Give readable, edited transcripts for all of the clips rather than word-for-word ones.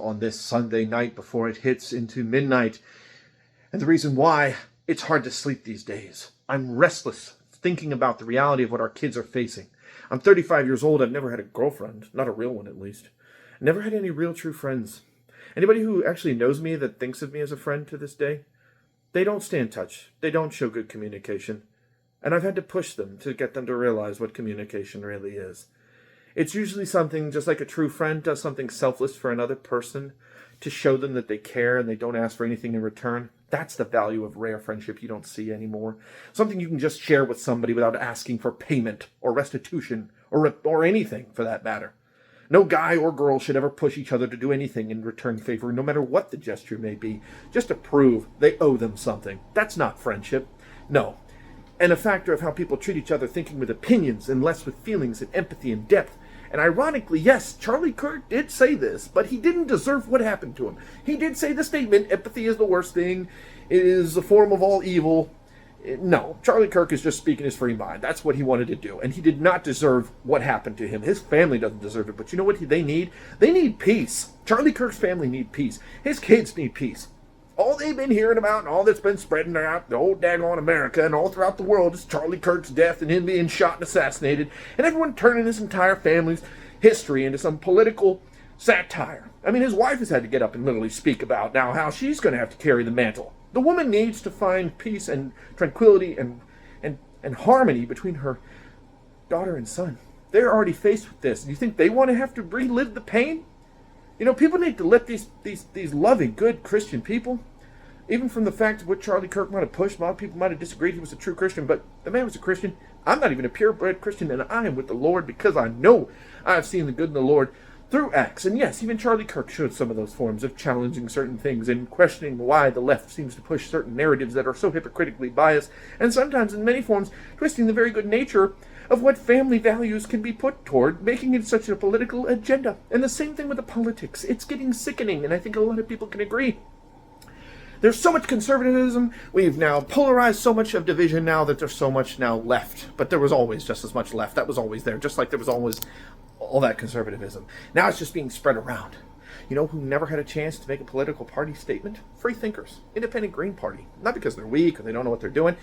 on this Sunday night before it hits into midnight. And the reason why, it's hard to sleep these days. I'm restless thinking about the reality of what our kids are facing. I'm 35 years old. I've never had a girlfriend, not a real one at least. Never had any real true friends. Anybody who actually knows me that thinks of me as a friend to this day, they don't stay in touch. They don't show good communication. And I've had to push them to get them to realize what communication really is. It's usually something just like a true friend does something selfless for another person to show them that they care and they don't ask for anything in return. That's the value of rare friendship you don't see anymore. Something you can just share with somebody without asking for payment or restitution or anything for that matter. No guy or girl should ever push each other to do anything in return favor, no matter what the gesture may be, just to prove they owe them something. That's not friendship. No. And a factor of how people treat each other, thinking with opinions and less with feelings and empathy and depth. And ironically, yes, Charlie Kirk did say this, but he didn't deserve what happened to him. He did say the statement, empathy is the worst thing, it is a form of all evil. No, Charlie Kirk is just speaking his free mind. That's what he wanted to do. And he did not deserve what happened to him. His family doesn't deserve it. But you know what they need? They need peace. Charlie Kirk's family need peace. His kids need peace. All they've been hearing about and all that's been spreading out the whole daggone America and all throughout the world is Charlie Kirk's death and him being shot and assassinated. And everyone turning his entire family's history into some political satire. I mean, his wife has had to get up and literally speak about now how she's going to have to carry the mantle. The woman needs to find peace and tranquility and harmony between her daughter and son. They're already faced with this. Do you think they want to have to relive the pain? You know, people need to let these loving, good Christian people, even from the fact of what Charlie Kirk might have pushed, a lot of people might have disagreed he was a true Christian, but the man was a Christian. I'm not even a purebred Christian, and I am with the Lord because I know I've seen the good in the Lord through acts. And yes, even Charlie Kirk showed some of those forms of challenging certain things and questioning why the left seems to push certain narratives that are so hypocritically biased, and sometimes in many forms twisting the very good nature of what family values can be put toward, making it such a political agenda. And the same thing with the politics. It's getting sickening, and I think a lot of people can agree. There's so much conservatism. We've now polarized so much of division now that there's so much now left. But there was always just as much left. That was always there, just like there was always all that conservatism. Now it's just being spread around. You know who never had a chance to make a political party statement? Free thinkers. Independent Green Party. Not because they're weak or they don't know what they're doing.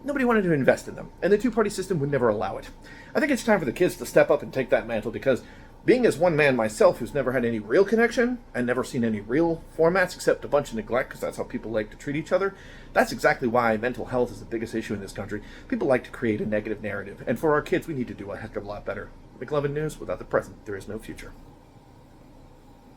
Nobody wanted to invest in them. And the two-party system would never allow it. I think it's time for the kids to step up and take that mantle because being as one man myself who's never had any real connection and never seen any real formats except a bunch of neglect because that's how people like to treat each other, that's exactly why mental health is the biggest issue in this country. People like to create a negative narrative. And for our kids, we need to do a heck of a lot better. Mcluvin News, without the present, there is no future.